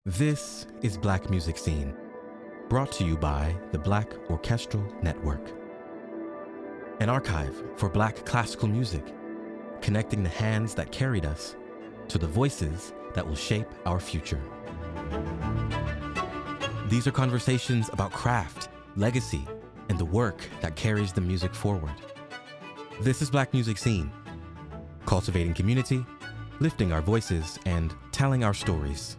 This is Black Music Scene, brought to you by the Black Orchestral Network, an archive for Black classical music, connecting the hands that carried us to the voices that will shape our future. These are conversations about craft, legacy, and the work that carries the music forward. This is Black Music Scene, cultivating community, lifting our voices, and telling our stories.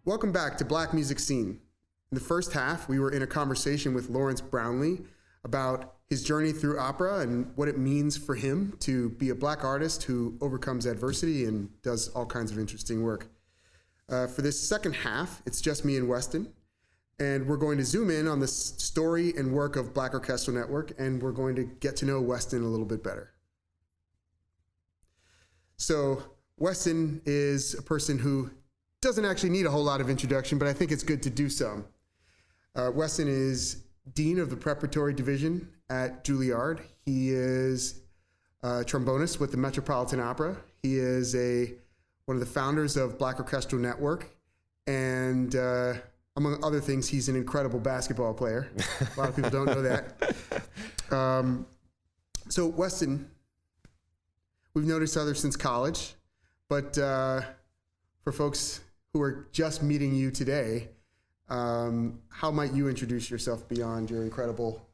Welcome back to Black Music Scene. In the first half, we were in a conversation with Lawrence Brownlee about his journey through opera and what it means for him to be a Black artist who overcomes adversity and does all kinds of interesting work. For this second half, it's just me and Weston, and we're going to zoom in on the story and work of Black Orchestral Network, and we're going to get to know Weston a little bit better. So Weston is a person who doesn't actually need a whole lot of introduction, but I think it's good to do so. Weston is Dean of the Preparatory Division at Juilliard. He is a trombonist with the Metropolitan Opera. He is one of the founders of Black Orchestral Network. And among other things, he's an incredible basketball player. A lot of people don't know that. So Weston, we've known each other since college, but for folks who are just meeting you today, how might you introduce yourself beyond your incredible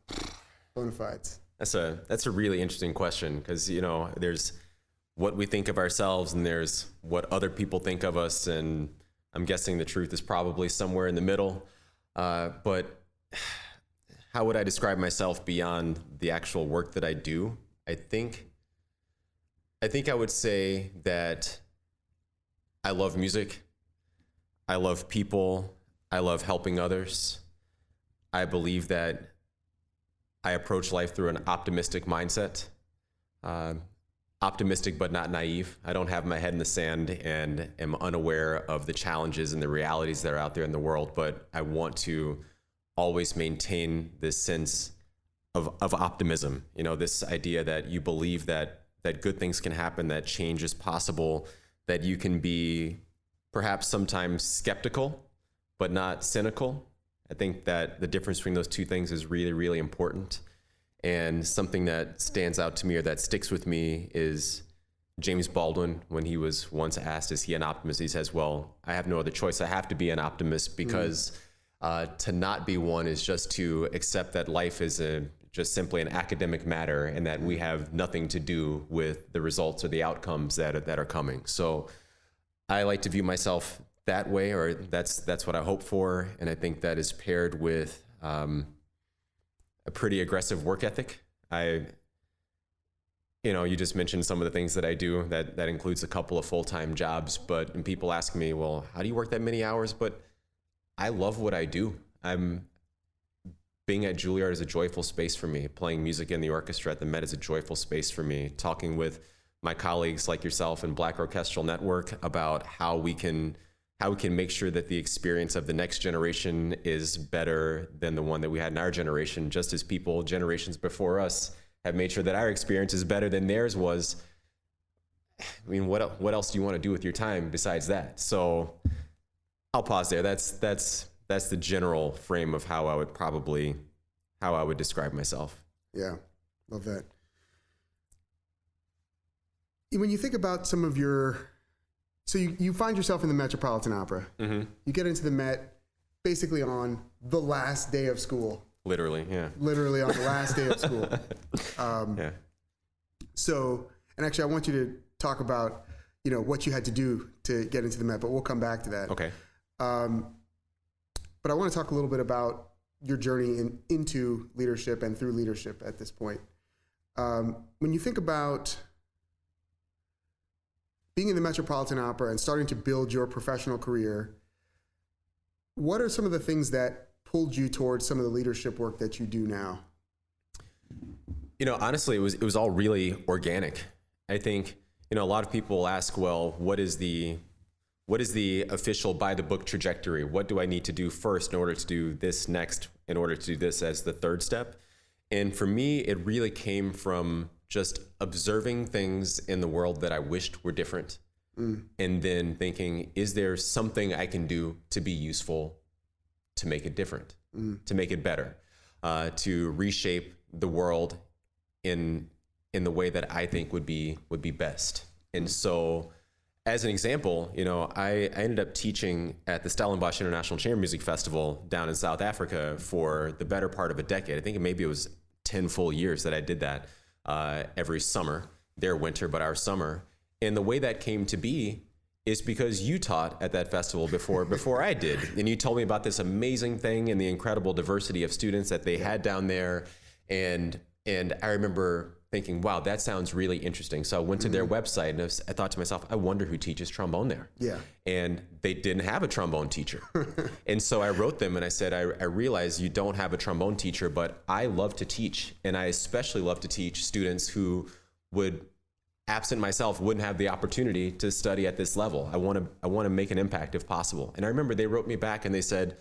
bona fides? That's a really interesting question because, there's what we think of ourselves and there's what other people think of us. And I'm guessing the truth is probably somewhere in the middle. But how would I describe myself beyond the actual work that I do? I think I would say that I love music. I love people. I love helping others. I believe that I approach life through an optimistic mindset. Optimistic but not naive. I don't have my head in the sand and am unaware of the challenges and the realities that are out there in the world, but I want to always maintain this sense of optimism. This idea that you believe that good things can happen, that change is possible, that you can be perhaps sometimes skeptical, but not cynical. I think that the difference between those two things is really, really important. And something that stands out to me or that sticks with me is James Baldwin, when he was once asked, is he an optimist? He says, well, I have no other choice. I have to be an optimist because to not be one is just to accept that life is just simply an academic matter and that we have nothing to do with the results or the outcomes that are coming. So I like to view myself that way, or that's what I hope for. And I think that is paired with a pretty aggressive work ethic. You just mentioned some of the things that I do. That includes a couple of full-time jobs. And people ask me, well, how do you work that many hours? But I love what I do. Being at Juilliard is a joyful space for me. Playing music in the orchestra at the Met is a joyful space for me. Talking with my colleagues like yourself and Black Orchestral Network about how we can make sure that the experience of the next generation is better than the one that we had in our generation, just as generations before us have made sure that our experience is better than theirs was. I mean, what else do you want to do with your time besides that? So I'll pause there. That's the general frame of how I would describe myself. Yeah, love that. When you think about some of so you find yourself in the Metropolitan Opera. Mm-hmm. You get into the Met basically on the last day of school. Literally, yeah. Literally on the last day of school. Yeah. So, and actually I want you to talk about, what you had to do to get into the Met, but we'll come back to that. Okay. But I want to talk a little bit about your journey into leadership and through leadership at this point. When you think about being in the Metropolitan Opera and starting to build your professional career, what are some of the things that pulled you towards some of the leadership work that you do now? Honestly, it was all really organic. I think, a lot of people ask, well, what is the official by the book trajectory? What do I need to do first in order to do this next, in order to do this as the third step? And for me, it really came from just observing things in the world that I wished were different. and then thinking, is there something I can do to be useful, to make it different, to make it better, to reshape the world in the way that I think would be best. And so, as an example, I ended up teaching at the Stellenbosch International Chamber Music Festival down in South Africa for the better part of a decade. I think maybe it was 10 full years that I did that every summer, their winter, but our summer. And the way that came to be is because you taught at that festival before I did. And you told me about this amazing thing and the incredible diversity of students that they had down there. And I remember thinking, wow, that sounds really interesting. So I went to their website and I thought to myself, I wonder who teaches trombone there. Yeah. And they didn't have a trombone teacher. And so I wrote them and I said, I realize you don't have a trombone teacher, but I love to teach. And I especially love to teach students who would, absent myself, wouldn't have the opportunity to study at this level. I want to make an impact if possible. And I remember they wrote me back and they said,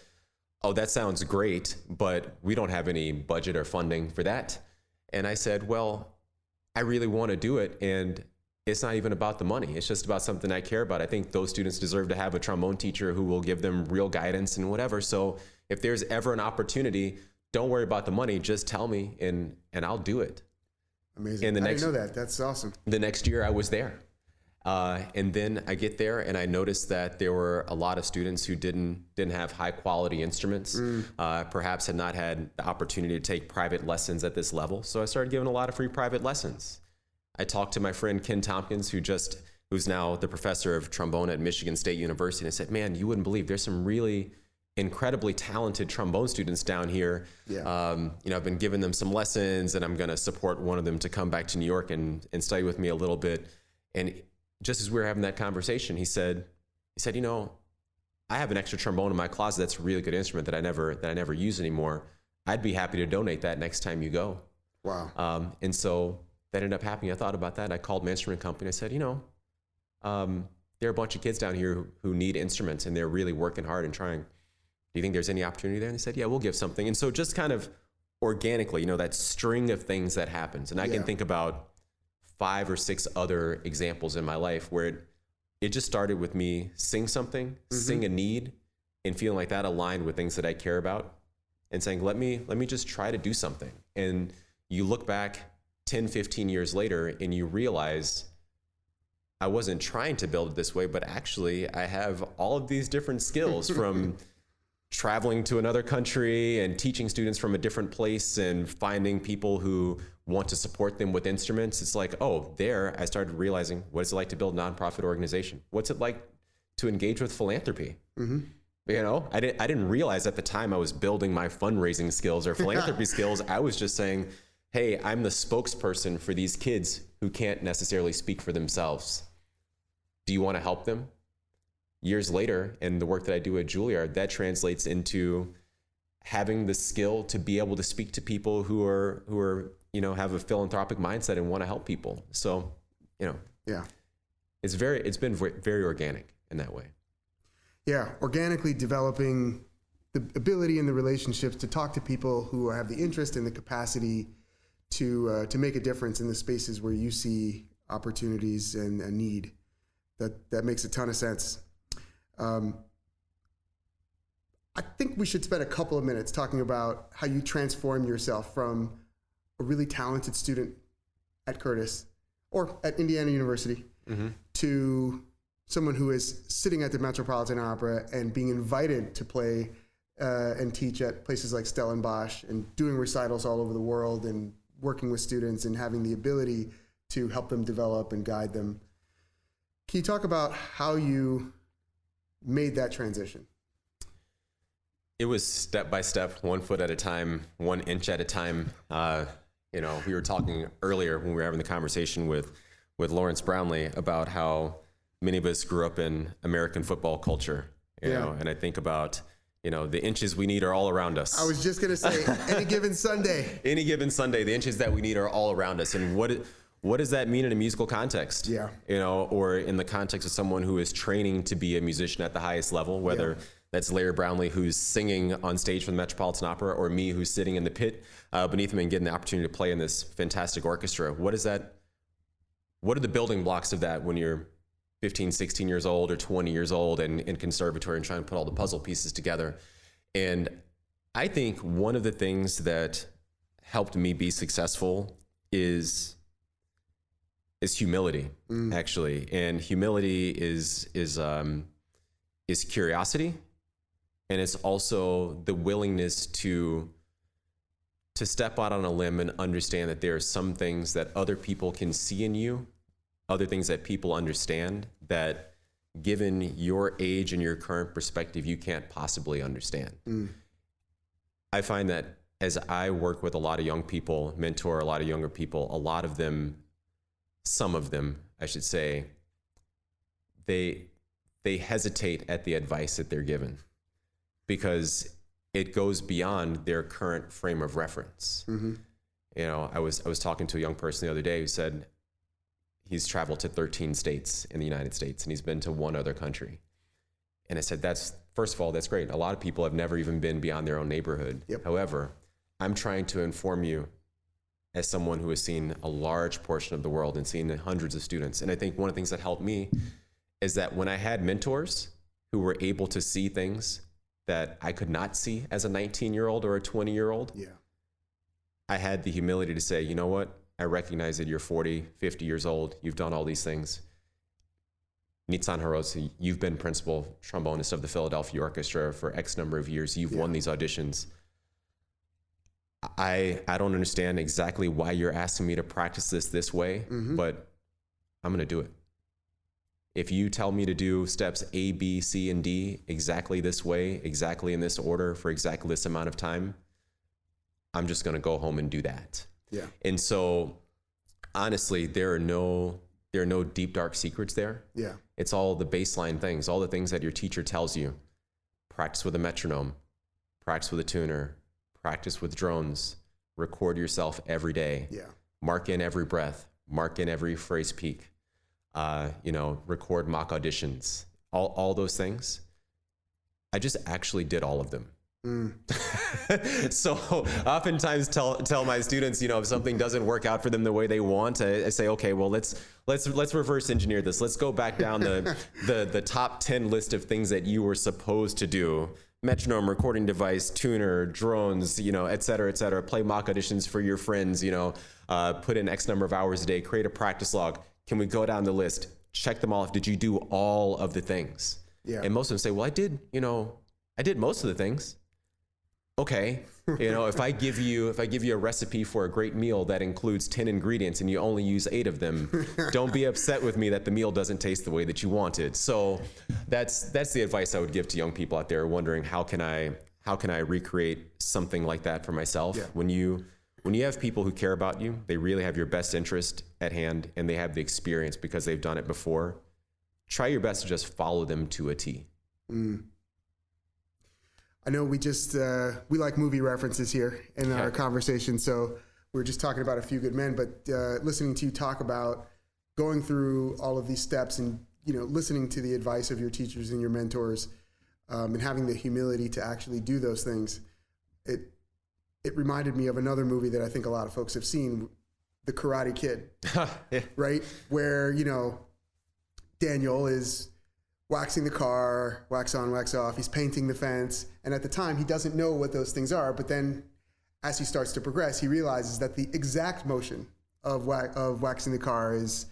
oh, that sounds great, but we don't have any budget or funding for that. And I said, well, I really want to do it. And it's not even about the money. It's just about something I care about. I think those students deserve to have a trombone teacher who will give them real guidance and whatever. So if there's ever an opportunity, don't worry about the money. Just tell me and I'll do it. Amazing. And I didn't know that. That's awesome. The next year I was there. And then I get there and I noticed that there were a lot of students who didn't have high quality instruments, perhaps had not had the opportunity to take private lessons at this level. So I started giving a lot of free private lessons. I talked to my friend Ken Tompkins, who's now the professor of trombone at Michigan State University, and I said, man, you wouldn't believe there's some really incredibly talented trombone students down here. Yeah. I've been giving them some lessons and I'm going to support one of them to come back to New York and study with me a little bit. And just as we were having that conversation, he said, I have an extra trombone in my closet that's a really good instrument that I never use anymore. I'd be happy to donate that next time you go. Wow. And so that ended up happening. I thought about that. And I called my instrument company. I said, there are a bunch of kids down here who need instruments and they're really working hard and trying. Do you think there's any opportunity there? And they said, yeah, we'll give something. And so just kind of organically, that string of things that happens. And I can think about 5 or 6 other examples in my life where it just started with me sing something, sing a need, and feeling like that aligned with things that I care about, and saying, let me just try to do something. And you look back 10, 15 years later and you realize I wasn't trying to build it this way, but actually I have all of these different skills from traveling to another country and teaching students from a different place and finding people who want to support them with instruments. It's like, there I started realizing, what is it like to build a nonprofit organization? What's it like to engage with philanthropy? I didn't realize at the time I was building my fundraising skills or philanthropy skills. I was just saying, hey, I'm the spokesperson for these kids who can't necessarily speak for themselves. Do you want to help them? Years later, and the work that I do at Juilliard, that translates into having the skill to be able to speak to people who are have a philanthropic mindset and want to help people. So, it's been very organic in that way. Yeah, organically developing the ability and the relationships to talk to people who have the interest and the capacity to make a difference in the spaces where you see opportunities and a need. That makes a ton of sense. I think we should spend a couple of minutes talking about how you transform yourself from a really talented student at Curtis or at Indiana University to someone who is sitting at the Metropolitan Opera and being invited to play and teach at places like Stellenbosch and doing recitals all over the world and working with students and having the ability to help them develop and guide them. Can you talk about how you made that transition? It was step by step, 1 foot at a time, 1 inch at a time. We were talking earlier when we were having the conversation with Lawrence Brownlee about how many of us grew up in American football culture, you know, and I think about, the inches we need are all around us. I was just going to say, any given Sunday. Any given Sunday, the inches that we need are all around us. And what does that mean in a musical context? Yeah. Or in the context of someone who is training to be a musician at the highest level, whether that's Larry Brownlee, who's singing on stage for the Metropolitan Opera, or me, who's sitting in the pit beneath him and getting the opportunity to play in this fantastic orchestra. What are the building blocks of that when you're 15, 16 years old or 20 years old and in conservatory and trying to put all the puzzle pieces together. And I think one of the things that helped me be successful is humility, actually. And humility is curiosity. And it's also the willingness to step out on a limb and understand that there are some things that other people can see in you, other things that people understand that, given your age and your current perspective, you can't possibly understand. I find that as I work with a lot of young people, mentor a lot of younger people, a lot of them, some of them, I should say, they hesitate at the advice that they're given because it goes beyond their current frame of reference. You know, I was talking to a young person the other day who said he's traveled to 13 states in the United States and he's been to one other country. And I said, first of all, that's great. A lot of people have never even been beyond their own neighborhood. However, I'm trying to inform you as someone who has seen a large portion of the world and seen hundreds of students. And I think one of the things that helped me is that when I had mentors who were able to see things that I could not see as a 19-year-old or a 20-year-old, I had the humility to say, you know what? I recognize that you're 40, 50 years old. You've done all these things. Nitsan Hirose, you've been principal trombonist of the Philadelphia Orchestra for X number of years. You've won these auditions. I don't understand exactly why you're asking me to practice this way, but I'm going to do it. If you tell me to do steps A, B, C, and D exactly this way, exactly in this order for exactly this amount of time, I'm just going to go home and do that. And so honestly, there are no deep, dark secrets there. It's all the baseline things, all the things that your teacher tells you. Practice with a metronome, practice with a tuner, practice with drones, record yourself every day. Mark in every breath, mark in every phrase peak. Record mock auditions, all those things. I just actually did all of them. So oftentimes tell my students, if something doesn't work out for them the way they want, I say, okay, well, let's reverse engineer this. Let's go back down the top 10 list of things that you were supposed to do. Metronome, recording device, tuner, drones, et cetera, play mock auditions for your friends, put in X number of hours a day, create a practice log. Can we go down the list, check them all off? Did you do all of the things? And most of them say, well, I did most of the things. Okay. If I give you a recipe for a great meal that includes 10 ingredients and you only use 8 of them, don't be upset with me that the meal doesn't taste the way that you wanted. So that's the advice I would give to young people out there wondering how can I recreate something like that for myself? When you have people who care about you, they really have your best interest at hand and they have the experience because they've done it before. Try your best to just follow them to a T. I know we like movie references here in our conversation, so we're just talking about A Few Good Men, but listening to you talk about going through all of these steps and, listening to the advice of your teachers and your mentors and having the humility to actually do those things, it reminded me of another movie that I think a lot of folks have seen, The Karate Kid, right? Where, Daniel is waxing the car, wax on, wax off. He's painting the fence. And at the time, he doesn't know what those things are. But then as he starts to progress, he realizes that the exact motion of waxing the car is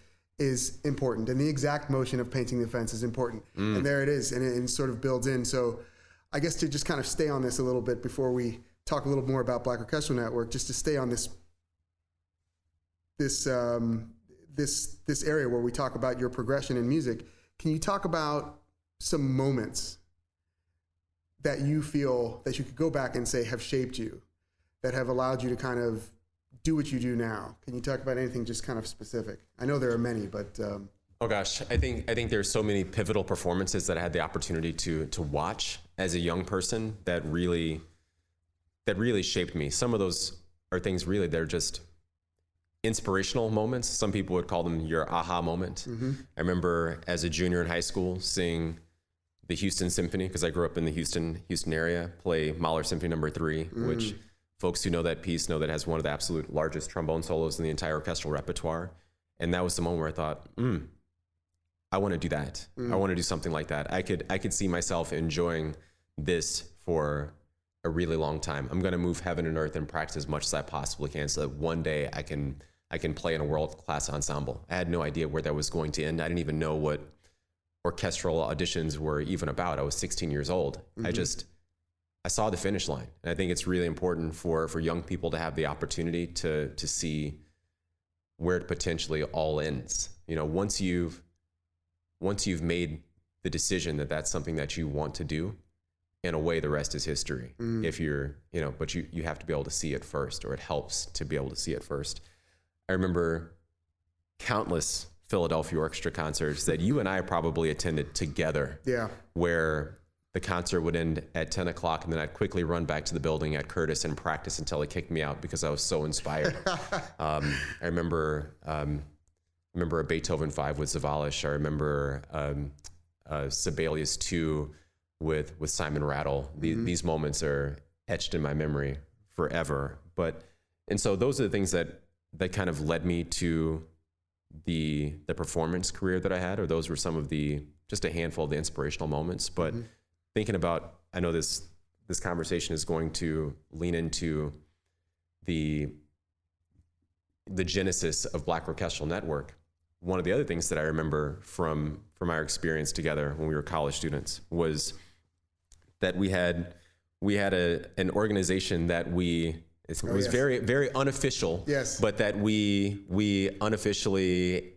important. And the exact motion of painting the fence is important. And there it is. And it sort of builds in. So I guess to just kind of stay on this a little bit before we talk a little more about Black Orchestral Network, just to stay on this area where we talk about your progression in music. Can you talk about some moments that you feel that you could go back and say have shaped you, that have allowed you to kind of do what you do now? Can you talk about anything just kind of specific? I know there are many, but oh gosh, I think there's so many pivotal performances that I had the opportunity to watch as a young person that really shaped me. Some of those are things really they're just inspirational moments. Some people would call them your aha moment. I remember as a junior in high school seeing the Houston Symphony, because I grew up in the Houston area, play Mahler Symphony No. 3, which folks who know that piece know that has one of the absolute largest trombone solos in the entire orchestral repertoire. And that was the moment where I thought, I want to do that. I want to do something like that. I could see myself enjoying this for a really long time. I'm going to move heaven and earth and practice as much as I possibly can so that one day I can play in a world-class ensemble. I had no idea where that was going to end. I didn't even know what orchestral auditions were even about. I was 16 years old. I saw the finish line. And I think it's really important for young people to have the opportunity to see where it potentially all ends. You know, once you've made the decision that that's something that you want to do, in a way, the rest is history. If you're, you know, but you have to be able to see it first, or it helps to be able to see it first. I remember countless Philadelphia orchestra concerts that you and I probably attended together. Yeah. Where the concert would end at 10 o'clock and then I'd quickly run back to the building at Curtis and practice until they kicked me out because I was so inspired. I remember a Beethoven 5 with Zavalish. I remember Sibelius 2 with Simon Rattle. These moments are etched in my memory forever. And so those are the things that kind of led me to the performance career that I had, or those were some of just a handful of the inspirational moments. But thinking about, I know this conversation is going to lean into the genesis of Black Orchestral Network. One of the other things that I remember from our experience together when we were college students was that we had an organization that it was very, very unofficial, but that we unofficially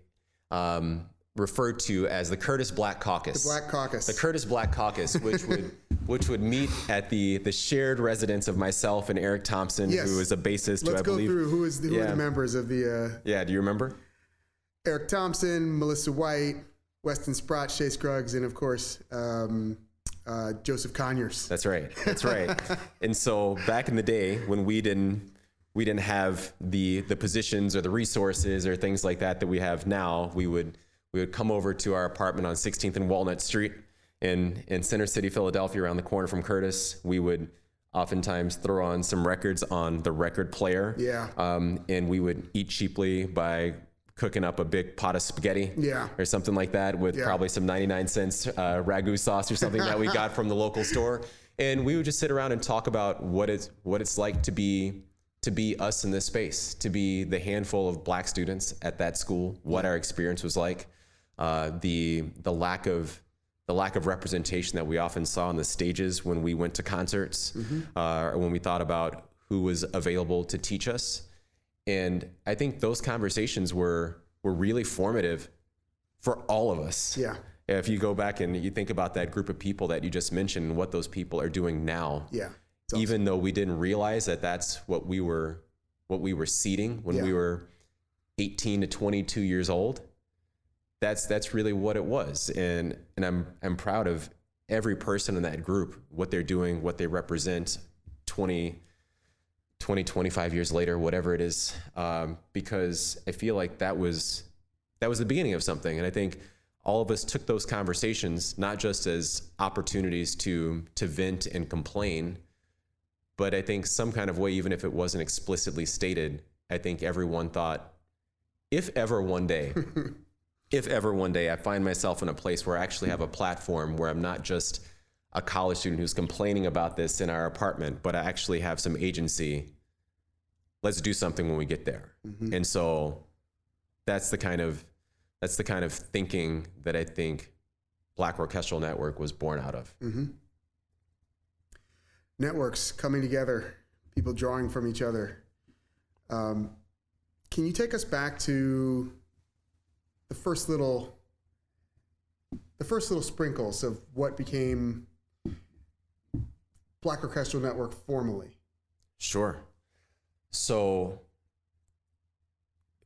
referred to as the Curtis Black Caucus. The Black Caucus. The Curtis Black Caucus, which would meet at the shared residence of myself and Eric Thompson, who is a bassist. Let's go through who are the members of the. Do you remember? Eric Thompson, Melissa White, Weston Sprott, Shea Scruggs, and of course Joseph Conyers. That's right. And so back in the day when we didn't have the positions or the resources or things like that we have now, we would come over to our apartment on 16th and Walnut Street in Center City, Philadelphia, around the corner from Curtis. We would oftentimes throw on some records on the record player. And we would eat cheaply by cooking up a big pot of spaghetti or something like that with probably some 99 cents ragu sauce or something that we got from the local store. And we would just sit around and talk about what it's like to be us in this space, to be the handful of Black students at that school, what our experience was like, the lack of representation that we often saw on the stages when we went to concerts, or when we thought about who was available to teach us. And I think those conversations were really formative for all of us. Yeah. If you go back and you think about that group of people that you just mentioned and what those people are doing now. Yeah. Even though we didn't realize that that's what we were seeding when we were 18 to 22 years old. That's really what it was. And I'm proud of every person in that group, what they're doing, what they represent 25 years later, whatever it is, because I feel like that was the beginning of something. And I think all of us took those conversations, not just as opportunities to vent and complain, but I think some kind of way, even if it wasn't explicitly stated, I think everyone thought, if ever one day I find myself in a place where I actually have a platform where I'm not just a college student who's complaining about this in our apartment, but I actually have some agency. Let's do something when we get there. And so that's the kind of thinking that I think Black Orchestral Network was born out of. Networks coming together, people drawing from each other. Can you take us back to the first little sprinkles of what became Black Orchestral Network formally? Sure. So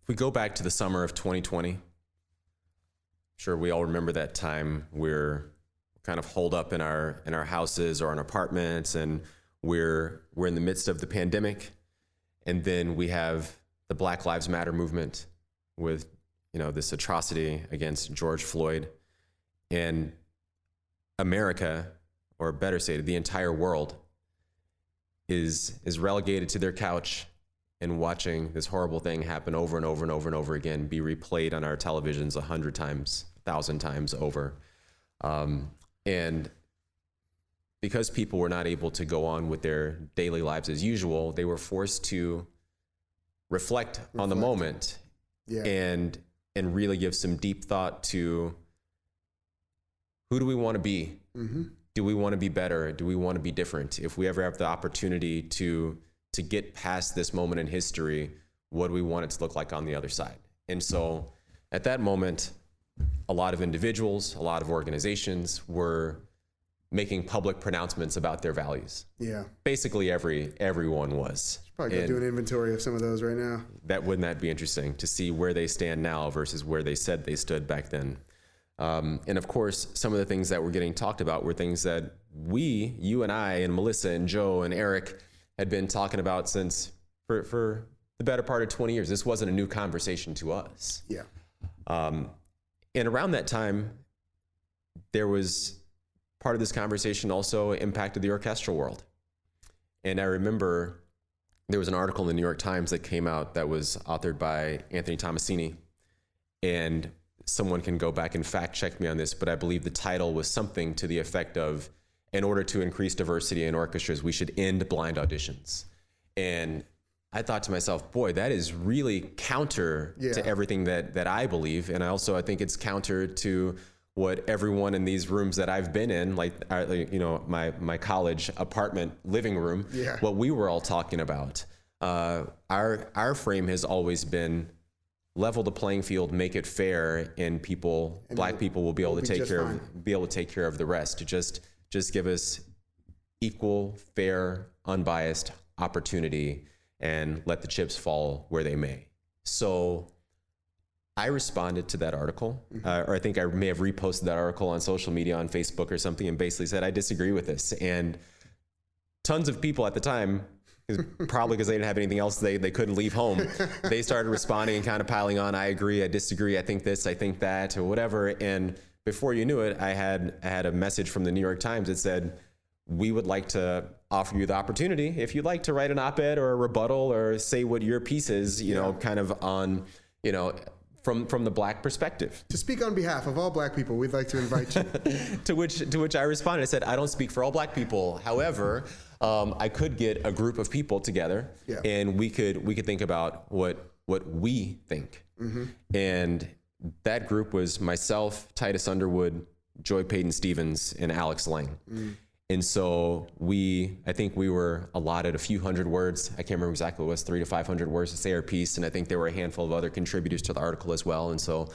if we go back to the summer of 2020, I'm sure we all remember that time. We're kind of holed up in our houses or in apartments, and we're in the midst of the pandemic. And then we have the Black Lives Matter movement with, this atrocity against George Floyd. And America, or better stated, the entire world is relegated to their couch and watching this horrible thing happen over and over and over and over again, be replayed on our televisions 100 times, 1,000 times over. And because people were not able to go on with their daily lives as usual, they were forced to reflect on the moment and really give some deep thought to, who do we want to be? Mm-hmm. Do we want to be better? Do we want to be different? If we ever have the opportunity to get past this moment in history, what do we want it to look like on the other side? And so at that moment, a lot of individuals, a lot of organizations were making public pronouncements about their values. Yeah. Basically everyone was. Probably go do an inventory of some of those right now. Wouldn't that be interesting to see where they stand now versus where they said they stood back then? And of course, some of the things that were getting talked about were things that you and I and Melissa and Joe and Eric had been talking about since for the better part of 20 years. This wasn't a new conversation to us. Yeah. And around that time, there was part of this conversation also impacted the orchestral world. And I remember there was an article in the New York Times that came out that was authored by Anthony Tomasini. And someone can go back and fact check me on this, but I believe the title was something to the effect of, in order to increase diversity in orchestras, we should end blind auditions. And I thought to myself, boy, that is really counter to everything that I believe. And I think it's counter to what everyone in these rooms that I've been in, like, my college apartment living room, what we were all talking about. Our frame has always been level the playing field, make it fair, and Black people will be able to take care of the rest. Just give us equal, fair, unbiased opportunity and let the chips fall where they may. So I responded to that article, or I think I may have reposted that article on social media, on Facebook or something, and basically said, I disagree with this. And tons of people at the time, probably because they didn't have anything else, they couldn't leave home, they started responding and kind of piling on, I agree, I disagree, I think this, I think that, or whatever. And before you knew it, I had a message from the New York Times that said, we would like to offer you the opportunity, if you'd like to write an op-ed or a rebuttal or say what your piece is, kind of on, from the Black perspective. To speak on behalf of all Black people, we'd like to invite you. to which I responded. I said, I don't speak for all Black people. However, I could get a group of people together, and we could think about what we think. Mm-hmm. And that group was myself, Titus Underwood, Joy Payton Stevens, and Alex Lang. Mm. And so I think we were allotted a few hundred words. I can't remember exactly what it was, 300 to 500 words to say our piece. And I think there were a handful of other contributors to the article as well. And so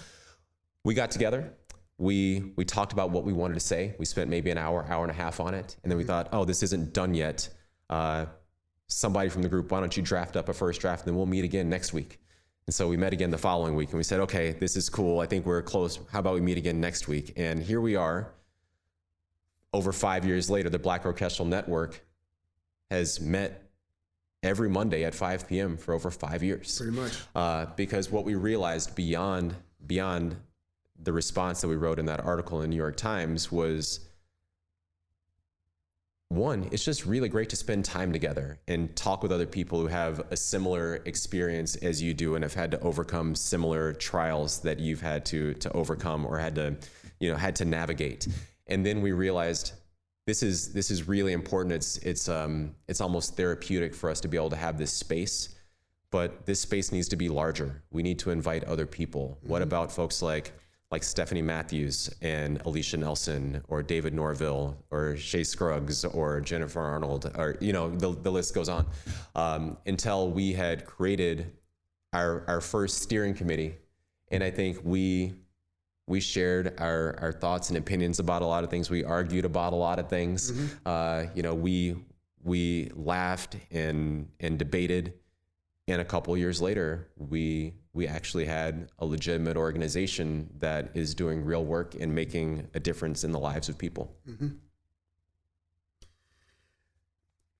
we got together. We talked about what we wanted to say. We spent maybe an hour and a half on it. And then we thought, oh, this isn't done yet. Somebody from the group, why don't you draft up a first draft, and then we'll meet again next week. And so we met again the following week, and we said, okay, this is cool. I think we're close. How about we meet again next week? And here we are. Over 5 years later, the Black Orchestral Network has met every Monday at 5 p.m. for over 5 years. Pretty much. Because what we realized beyond the response that we wrote in that article in the New York Times was, one, it's just really great to spend time together and talk with other people who have a similar experience as you do and have had to overcome similar trials that you've had to overcome or had to navigate. And then we realized this is really important. It's almost therapeutic for us to be able to have this space, but this space needs to be larger. We need to invite other people. Mm-hmm. What about folks like Stephanie Matthews and Alicia Nelson or David Norville or Shea Scruggs or Jennifer Arnold, or the list goes on, until we had created our first steering committee. And I think we shared our thoughts and opinions about a lot of things. We argued about a lot of things. Mm-hmm. We laughed and debated. And a couple years later, we actually had a legitimate organization that is doing real work and making a difference in the lives of people. Mm-hmm.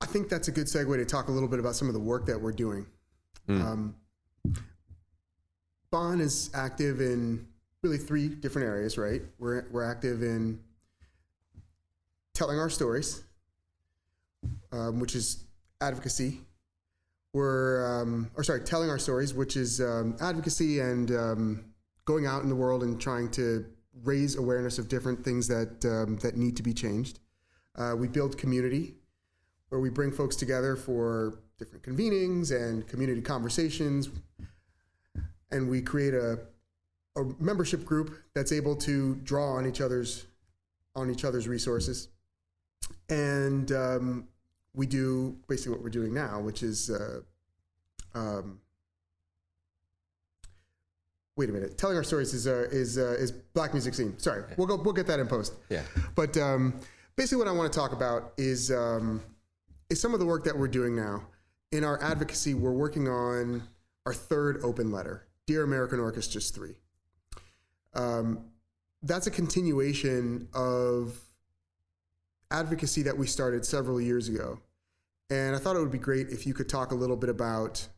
I think that's a good segue to talk a little bit about some of the work that we're doing. Mm. Bond is active in really 3 different areas, right? We're active in telling our stories, which is advocacy. Telling our stories, which is advocacy and going out in the world and trying to raise awareness of different things that need to be changed. We build community, where we bring folks together for different convenings and community conversations, and we create a membership group that's able to draw on each other's resources. And we do basically what we're doing now, which is wait a minute. Telling our stories is Black music scene. Sorry, we'll get that in post. Yeah. But basically, what I want to talk about is some of the work that we're doing now. In our advocacy, we're working on our third open letter, Dear American Orchestras 3. That's a continuation of advocacy that we started several years ago. And I thought it would be great if you could talk a little bit about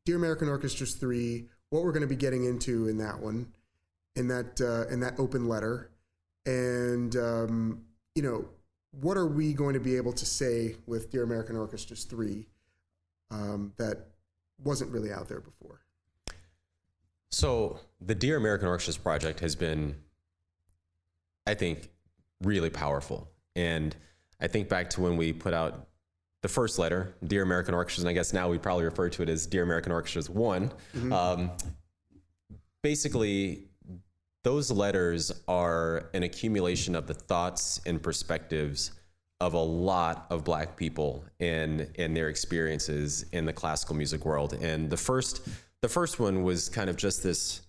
Dear American Orchestras 3, what we're going to be getting into in that one, in that open letter, and what are we going to be able to say with Dear American Orchestras 3 that wasn't really out there before? So the Dear American Orchestras project has been, I think, really powerful. And I think back to when we put out the first letter, Dear American Orchestras, and I guess now we probably refer to it as Dear American Orchestras 1. Mm-hmm. Basically, those letters are an accumulation of the thoughts and perspectives of a lot of Black people and their experiences in the classical music world. And the first one was kind of just this,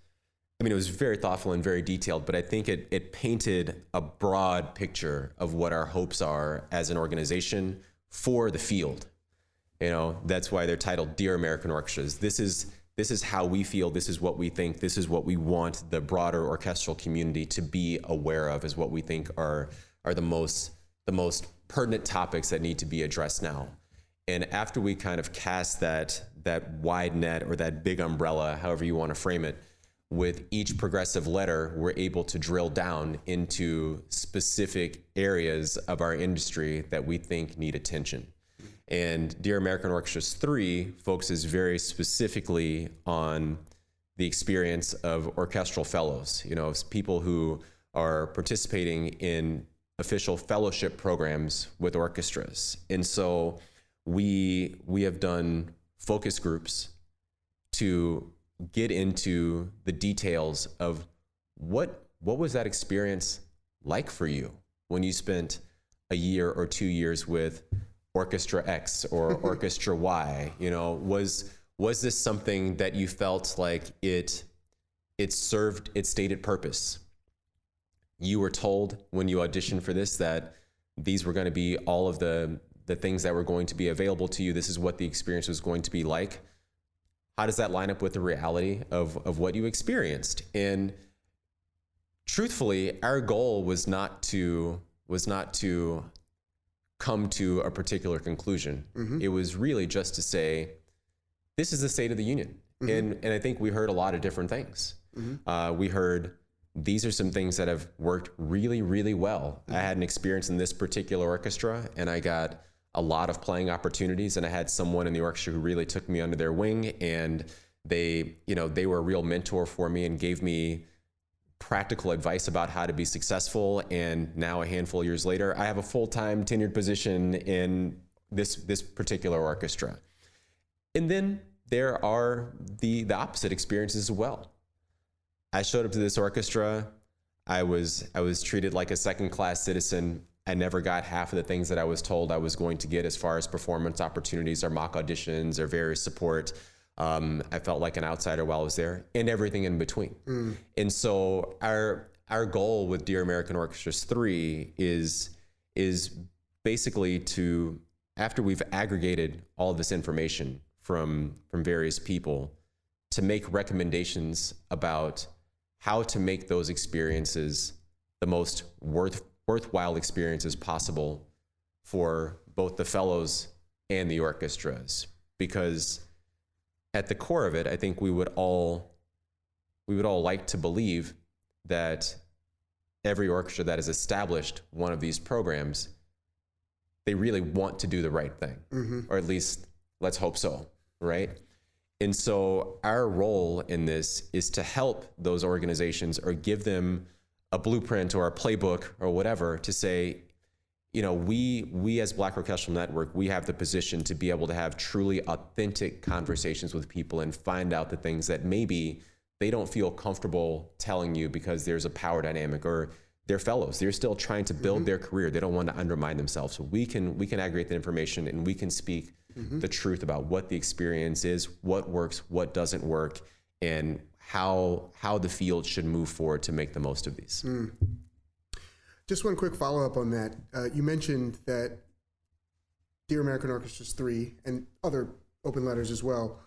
I mean, it was very thoughtful and very detailed, but I think it painted a broad picture of what our hopes are as an organization for the field. You know, that's why they're titled Dear American Orchestras. This is how we feel, this is what we think, this is what we want the broader orchestral community to be aware of, is what we think are the most pertinent topics that need to be addressed now. And after we kind of cast that wide net, or that big umbrella, however you want to frame it, with each progressive letter, we're able to drill down into specific areas of our industry that we think need attention. And Dear American Orchestras 3 focuses very specifically on the experience of orchestral fellows, people who are participating in official fellowship programs with orchestras. And so we have done focus groups to get into the details of what was that experience like for you when you spent a year or 2 years with Orchestra X or Orchestra Y. Was this something that you felt like it served its stated purpose? You were told when you auditioned for this that these were going to be all of the things that were going to be available to you. This is what the experience was going to be like. How does that line up with the reality of what you experienced? And truthfully, our goal was not to come to a particular conclusion. Mm-hmm. It was really just to say, this is the state of the union. Mm-hmm. And I think we heard a lot of different things. Mm-hmm. We heard, these are some things that have worked really, really well. Mm-hmm. I had an experience in this particular orchestra, and I got a lot of playing opportunities, and I had someone in the orchestra who really took me under their wing, and they were a real mentor for me and gave me practical advice about how to be successful. And now, a handful of years later, I have a full-time tenured position in this particular orchestra. And then there are the opposite experiences as well. I showed up to this orchestra. I was treated like a second-class citizen. I never got half of the things that I was told I was going to get as far as performance opportunities or mock auditions or various support. I felt like an outsider while I was there, and everything in between. Mm. And so our goal with Dear American Orchestras 3 is basically to, after we've aggregated all of this information from various people, to make recommendations about how to make those experiences the most worthwhile experiences possible for both the fellows and the orchestras. Because at the core of it, I think we would all like to believe that every orchestra that has established one of these programs, they really want to do the right thing. Mm-hmm. Or at least let's hope so, right? And so our role in this is to help those organizations, or give them a blueprint or a playbook or whatever to say, you know, we as Black Orchestral Network, we have the position to be able to have truly authentic conversations with people and find out the things that maybe they don't feel comfortable telling you because there's a power dynamic, or they're fellows. They're still trying to build their career. They don't want to undermine themselves. So we can aggregate the information, and we can speak the truth about what the experience is, what works, what doesn't work, and how the field should move forward to make the most of these. Just one quick follow-up on that. You mentioned that Dear American Orchestras 3 and other open letters as well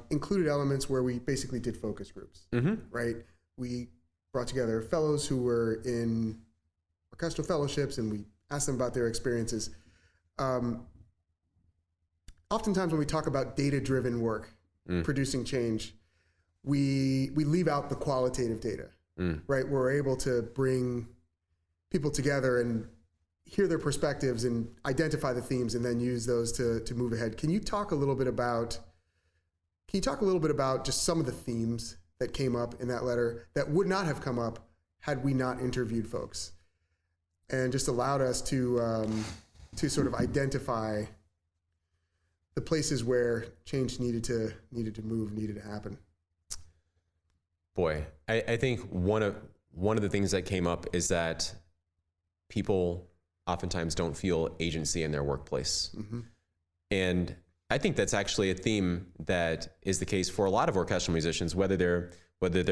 included elements where we basically did focus groups, right? We brought together fellows who were in orchestral fellowships, and we asked them about their experiences. Oftentimes when we talk about data-driven work, producing change, we leave out the qualitative data, right? We're able to bring people together and hear their perspectives and identify the themes, and then use those to move ahead. Can you talk a little bit about just some of the themes that came up in that letter that would not have come up had we not interviewed folks, and just allowed us to sort of identify the places where change needed to move, needed to happen? Boy, I think one of the things that came up is that people oftentimes don't feel agency in their workplace. And I think that's actually a theme that is the case for a lot of orchestral musicians, whether they're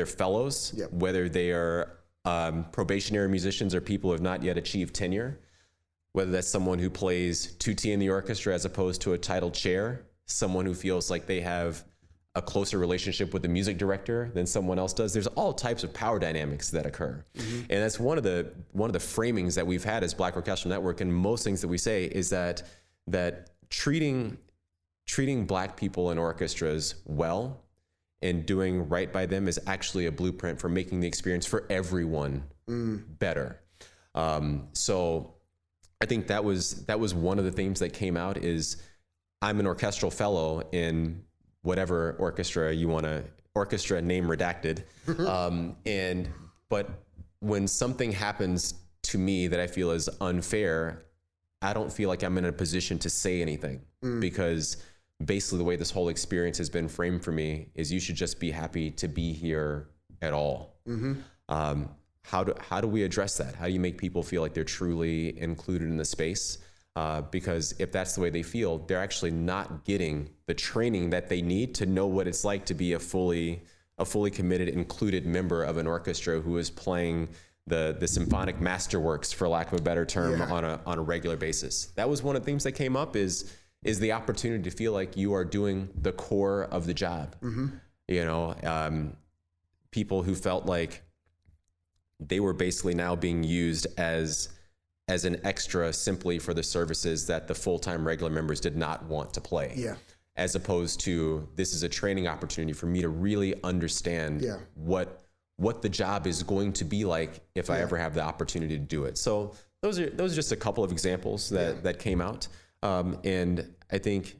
fellows, whether they are probationary musicians or people who have not yet achieved tenure, whether that's someone who plays tutti in the orchestra as opposed to a titled chair, someone who feels like they have a closer relationship with the music director than someone else does. There's all types of power dynamics that occur. And that's one of the framings that we've had as Black Orchestral Network, and most things that we say is that treating Black people in orchestras well and doing right by them is actually a blueprint for making the experience for everyone better. So I think that was one of the themes that came out is I'm an orchestral fellow in whatever orchestra you want to, orchestra name redacted. But when something happens to me that I feel is unfair, I don't feel like I'm in a position to say anything, because basically the way this whole experience has been framed for me is you should just be happy to be here at all. How do we address that? How do you make people feel like they're truly included in the space? Because if that's the way they feel, they're actually not getting the training that they need to know what it's like to be a fully committed, included member of an orchestra who is playing the symphonic masterworks, for lack of a better term, on a regular basis. That was one of the things that came up is the opportunity to feel like you are doing the core of the job. You know, people who felt like they were basically now being used as an extra simply for the services that the full-time regular members did not want to play. As opposed to, this is a training opportunity for me to really understand what the job is going to be like if I ever have the opportunity to do it. So those are just a couple of examples that came out. And I think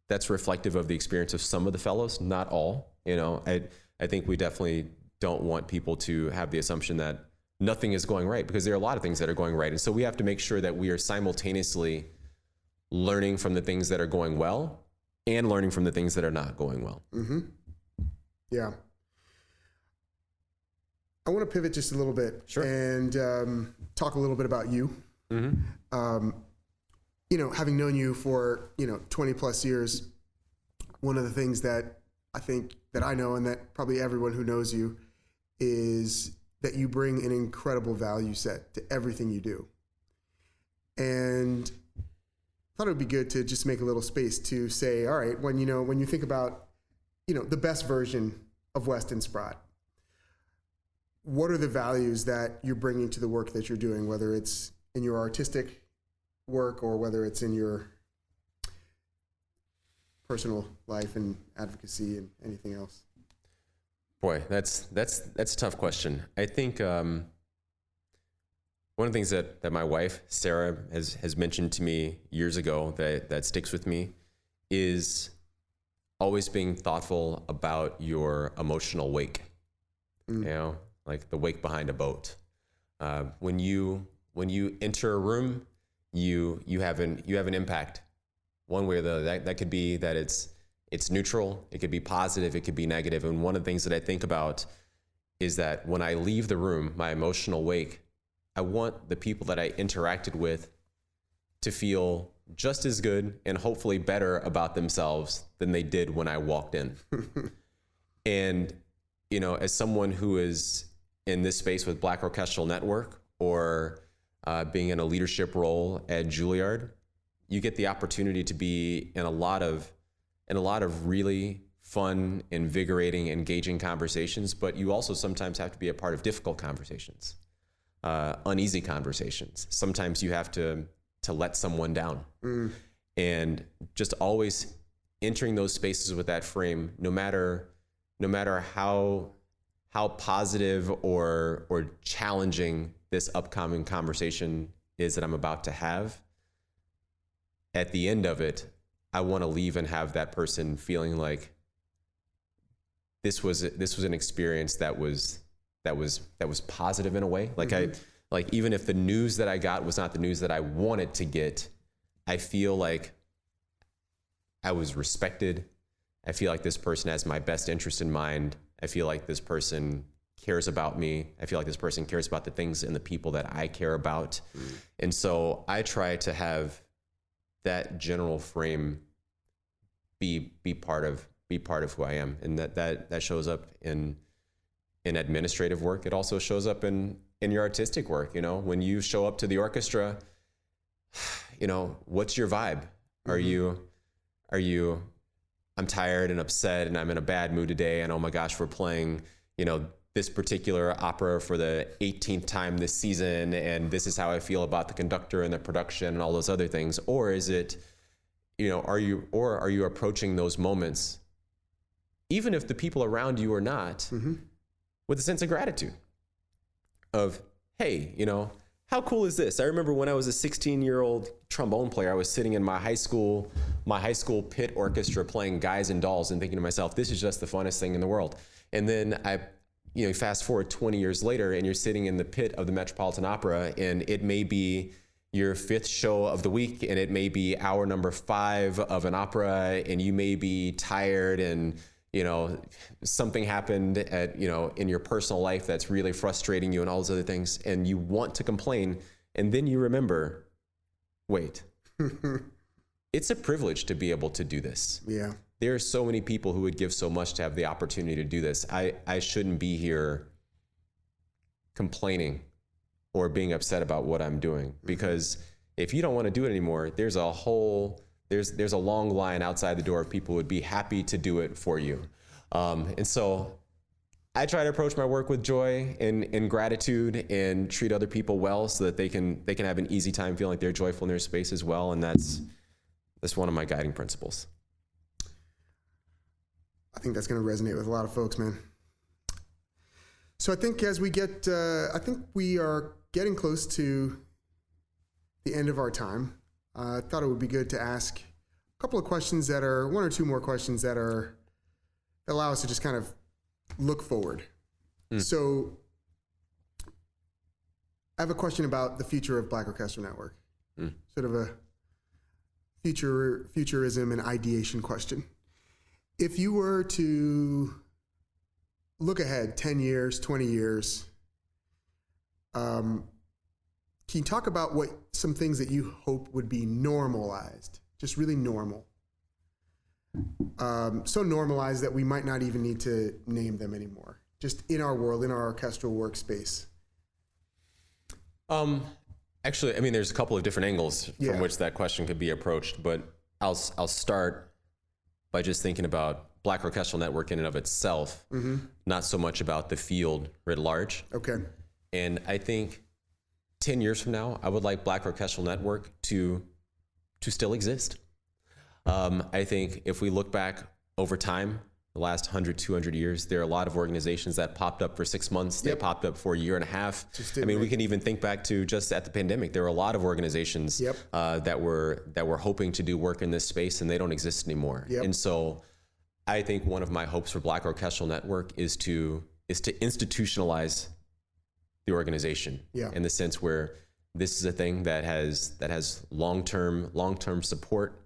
that's reflective of the experience of some of the fellows, not all. You know, I think we definitely don't want people to have the assumption that nothing is going right, because there are a lot of things that are going right. And so we have to make sure that we are simultaneously learning from the things that are going well and learning from the things that are not going well. Yeah. I want to pivot just a little bit and talk a little bit about you. You know, having known you for, 20 plus years, one of the things that I think that I know, and that probably everyone who knows you, is that you bring an incredible value set to everything you do. And I thought it would be good to just make a little space to say, all right, when you think about, the best version of Weston Sprott, what are the values that you're bringing to the work that you're doing, whether it's in your artistic work or whether it's in your personal life and advocacy and anything else? Boy, that's a tough question. I think one of the things that my wife, Sarah, has mentioned to me years ago that sticks with me is always being thoughtful about your emotional wake. You know, like the wake behind a boat. When you enter a room, you have an impact one way or the other. That could be that it's neutral, it could be positive, it could be negative. And one of the things that I think about is that when I leave the room, my emotional wake, I want the people that I interacted with to feel just as good and hopefully better about themselves than they did when I walked in. And, you know, as someone who is in this space with Black Orchestral Network or being in a leadership role at Juilliard, you get the opportunity to be in a lot of really fun, invigorating, engaging conversations, but you also sometimes have to be a part of difficult conversations, uneasy conversations. Sometimes you have to let someone down. And just always entering those spaces with that frame, no matter how positive or challenging this upcoming conversation is that I'm about to have, at the end of it, I want to leave and have that person feeling like this was an experience that was positive in a way. Like even if the news that I got was not the news that I wanted to get, I feel like I was respected. I feel like this person has my best interest in mind. I feel like this person cares about me. I feel like this person cares about the things and the people that I care about. And so I try to have that general frame be part of who I am. And that shows up in administrative work. It also shows up in your artistic work. You know, when you show up to the orchestra, you know, what's your vibe? Are you, I'm tired and upset and I'm in a bad mood today, and oh my gosh, we're playing, you know, this particular opera for the 18th time this season, and this is how I feel about the conductor and the production and all those other things? Or is it, you know, are you approaching those moments, even if the people around you are not, with a sense of gratitude of, hey, you know, how cool is this? I remember when I was a 16-year-old trombone player, I was sitting in my high school pit orchestra playing Guys and Dolls and thinking to myself, this is just the funnest thing in the world. And then fast forward 20 years later and you're sitting in the pit of the Metropolitan Opera, and it may be your 5th show of the week, and it may be hour number 5 of an opera, and you may be tired, and you know, something happened in your personal life that's really frustrating you and all those other things, and you want to complain, and then you remember, wait, it's a privilege to be able to do this. Yeah. There are so many people who would give so much to have the opportunity to do this. I shouldn't be here complaining or being upset about what I'm doing, because if you don't want to do it anymore, there's a long line outside the door of people who would be happy to do it for you. And so I try to approach my work with joy and gratitude and treat other people well so that they can have an easy time feeling like they're joyful in their space as well. And that's one of my guiding principles. I think that's going to resonate with a lot of folks, man. So I think as we get, I think we are getting close to the end of our time. I thought it would be good to ask a couple of questions that are, one or two more questions that allow us to just kind of look forward. So I have a question about the future of Black Orchestral Network, sort of a futurism and ideation question. If you were to look ahead 10 years, 20 years, can you talk about what some things that you hope would be normalized, just really normal? So normalized that we might not even need to name them anymore, just in our world, in our orchestral workspace. Actually, I mean, there's a couple of different angles from which that question could be approached, but I'll start by just thinking about Black Orchestral Network in and of itself, not so much about the field writ large. Okay. And I think 10 years from now, I would like Black Orchestral Network to still exist. I think if we look back over time, the last 100, 200 years, there are a lot of organizations that popped up for 6 months. They popped up for a year and a half. I mean, we can even think back to just at the pandemic. There were a lot of organizations that were hoping to do work in this space, and they don't exist anymore. And so I think one of my hopes for Black Orchestral Network is to institutionalize the organization, in the sense where this is a thing that has long-term support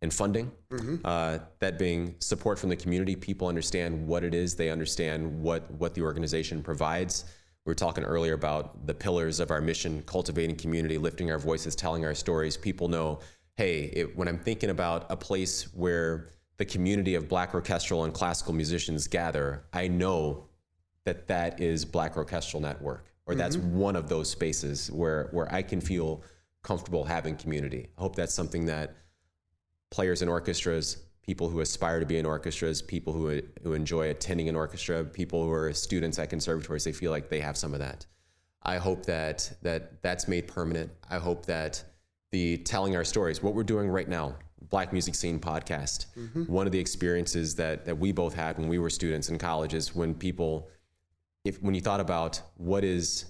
and funding. That being support from the community, people understand what it is, they understand what the organization provides. We were talking earlier about the pillars of our mission: cultivating community, lifting our voices, telling our stories. People know, hey, when I'm thinking about a place where the community of Black orchestral and classical musicians gather, I know that is Black Orchestral Network, or that's one of those spaces where I can feel comfortable having community. I hope that's something that players in orchestras, people who aspire to be in orchestras, people who enjoy attending an orchestra, people who are students at conservatories, they feel like they have some of that. I hope that's made permanent. I hope that the telling our stories, what we're doing right now, Black Music Scene podcast, one of the experiences that we both had when we were students in college is when you thought about what is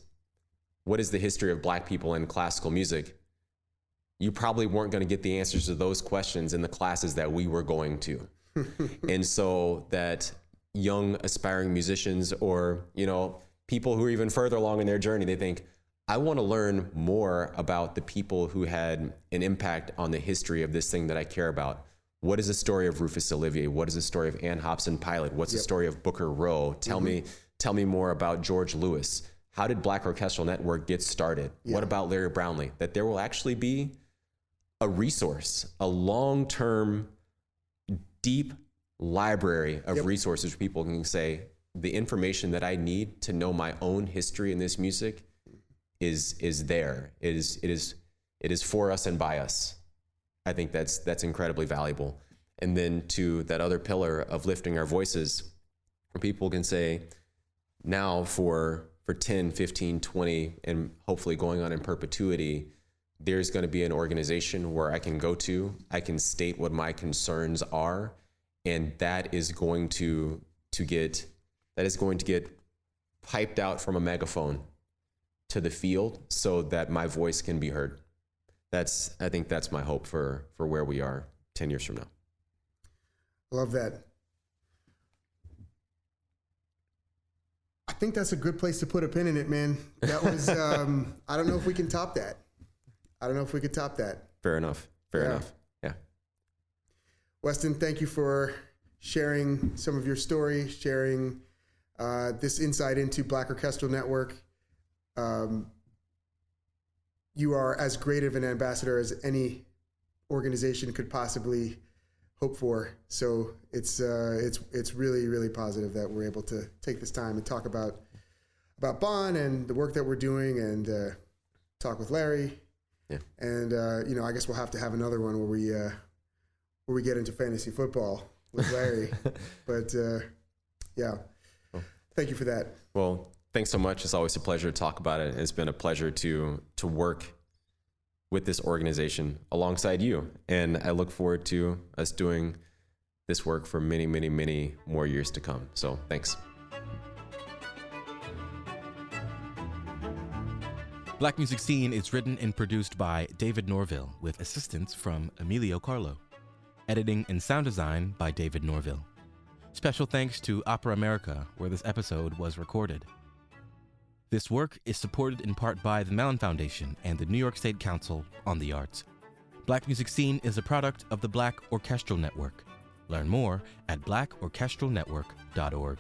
the history of Black people in classical music, you probably weren't going to get the answers to those questions in the classes that we were going to. And so that young aspiring musicians, or people who are even further along in their journey, they think, I want to learn more about the people who had an impact on the history of this thing that I care about. What is the story of Rufus Olivier? What is the story of Ann Hobson Pilot? What's the story of Booker Rowe? Tell me more about George Lewis. How did Black Orchestral Network get started? What about Larry Brownlee? That there will actually be a resource, a long-term, deep library of resources where people can say, the information that I need to know my own history in this music is there. It is for us and by us. I think that's incredibly valuable. And then to that other pillar of lifting our voices, where people can say, now for 10, 15, 20, and hopefully going on in perpetuity, there's going to be an organization where I can go to, I can state what my concerns are, and that is going to get piped out from a megaphone to the field so that my voice can be heard. I think that's my hope for where we are 10 years from now. Love that. I think that's a good place to put a pin in it, man. That was, I don't know if we can top that. Fair enough. Yeah. Weston, thank you for sharing some of your story, sharing this insight into Black Orchestral Network. You are as great of an ambassador as any organization could possibly hope for. So it's really, really positive that we're able to take this time and talk about Bon and the work that we're doing, and talk with Larry. Yeah. And I guess we'll have to have another one where we get into fantasy football with Larry. But yeah, thank you for that. Well, thanks so much. It's always a pleasure to talk about it. It's been a pleasure to work with this organization alongside you. And I look forward to us doing this work for many, many, many more years to come. So thanks. Black Music Scene is written and produced by David Norville with assistance from Emilio Carlo. Editing and sound design by David Norville. Special thanks to Opera America, where this episode was recorded. This work is supported in part by the Mellon Foundation and the New York State Council on the Arts. Black Music Scene is a product of the Black Orchestral Network. Learn more at blackorchestralnetwork.org.